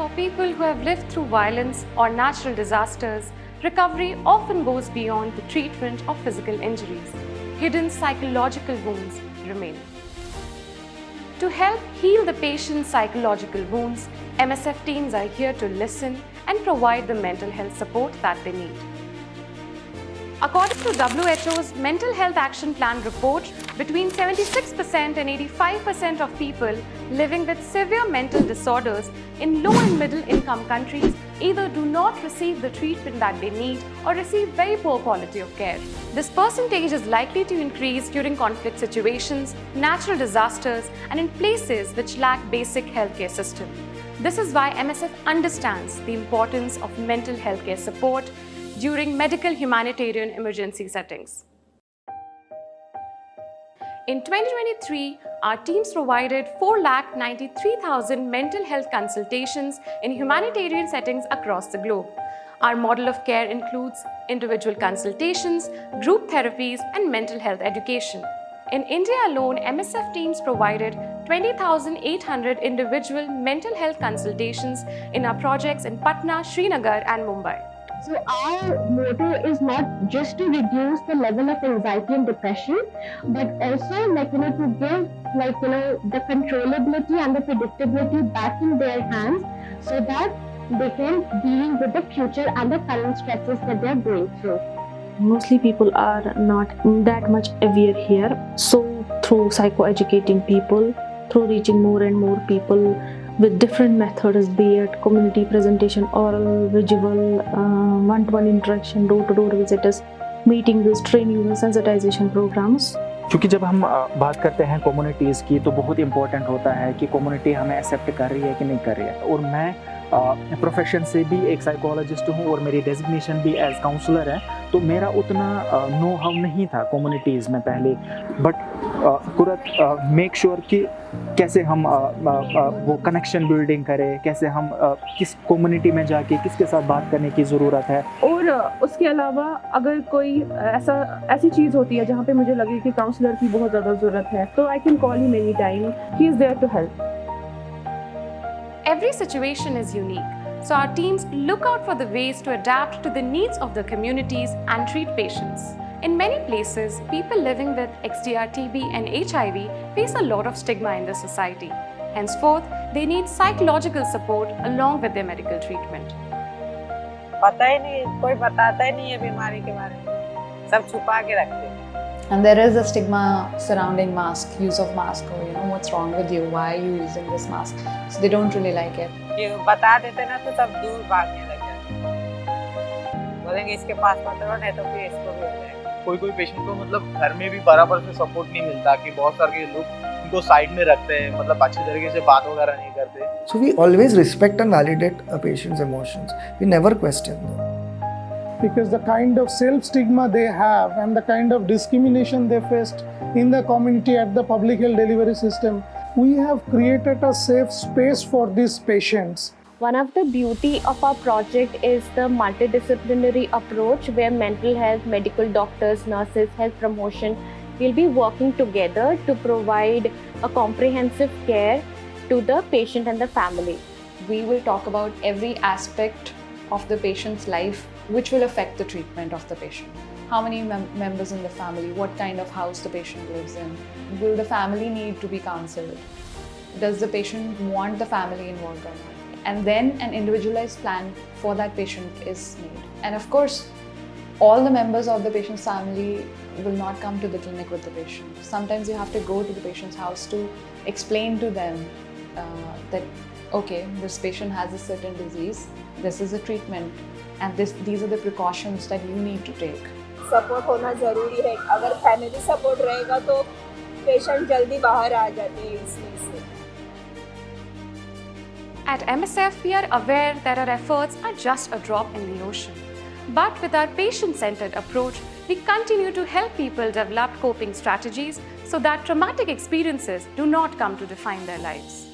For people who have lived through violence or natural disasters, recovery often goes beyond the treatment of physical injuries. Hidden psychological wounds remain. To help heal the patient's psychological wounds, MSF teams are here to listen and provide the mental health support that they need. According to WHO's Mental Health Action Plan report, between 76% and 85% of people living with severe mental disorders in low and middle income countries either do not receive the treatment that they need or receive very poor quality of care. This percentage is likely to increase during conflict situations, natural disasters, and in places which lack basic healthcare system. This is why MSF understands the importance of mental health care support during medical humanitarian emergency settings. In 2023, our teams provided 493,000 mental health consultations in humanitarian settings across the globe. Our model of care includes individual consultations, group therapies, and mental health education. In India alone, MSF teams provided 20,800 individual mental health consultations in our projects in Patna, Srinagar, and Mumbai. So our motto is not just to reduce the level of anxiety and depression, but also to give the controllability and the predictability back in their hands so that they can deal with the future and the current stresses that they are going through. Mostly people are not that much aware here. So through psychoeducating people, through reaching more and more people with different methods, be it community presentation, oral, visual, one-to-one interaction, door-to-door visitors, meetings, trainings, sensitization programs. क्योंकि जब हम बात करते हैं communities की तो बहुत important होता है कि कम्युनिटी हमें एक्सेप्ट कर रही है कि नहीं कर रही है। और मैं प्रोफेशन से भी एक साइकोलॉजिस्ट हूँ और मेरी डेजिग्नेशन भी एज काउंसलर है, तो मेरा उतना नो हाउ नहीं था कम्युनिटीज़ में पहले, बट कुरत मेक श्योर कि कैसे हम वो कनेक्शन बिल्डिंग करें, कैसे हम किस कम्युनिटी में जाके किसके साथ बात करने की ज़रूरत है। और उसके अलावा अगर कोई ऐसी चीज़ होती है जहाँ पे मुझे लगे कि काउंसलर की बहुत ज़्यादा ज़रूरत है, तो I can call him any time, he is there to help. Every situation is unique, so our teams look out for the ways to adapt to the needs of the communities and treat patients. In many places, people living with XDR, TB and HIV face a lot of stigma in the society. Henceforth, they need psychological support along with their medical treatment. पता ही नहीं, कोई बताता ही नहीं है बीमारी के बारे में, सब छुपा के रखते हैं। And there is a stigma surrounding mask, use of mask, or what's wrong with you, why are you using this mask? So they don't really like it. ये बता देते ना तो सब दूर भागने लग जाते, बोलेंगे इसके पास मत रहो नहीं तो फिर इसको भी हो जाएगा। कोई पेशेंट को मतलब घर में भी बराबर से सपोर्ट नहीं मिलता, कि बहुत सारे लोग उनको साइड में रखते हैं, मतलब अच्छी तरीके से बात वगैरह नहीं करते। So we always respect and validate a patient's emotions. We never question them. Because the kind of self-stigma they have and the kind of discrimination they faced in the community at the public health delivery system, we have created a safe space for these patients. One of the beauty of our project is the multidisciplinary approach where mental health, medical doctors, nurses, health promotion will be working together to provide a comprehensive care to the patient and the family. We will talk about every aspect of the patient's life which will affect the treatment of the patient. How many members in the family, what kind of house the patient lives in, will the family need to be counseled, does the patient want the family involved or not, and then an individualized plan for that patient is made. And of course, all the members of the patient's family will not come to the clinic with the patient. Sometimes you have to go to the patient's house to explain to them that okay, this patient has a certain disease, this is a treatment, and these are the precautions that you need to take. Support होना ज़रूरी है, अगर family support रहेगा तो patient जल्दी बाहर आ जाते हैं इसमें से। At MSF, we are aware that our efforts are just a drop in the ocean. But with our patient-centered approach, we continue to help people develop coping strategies so that traumatic experiences do not come to define their lives.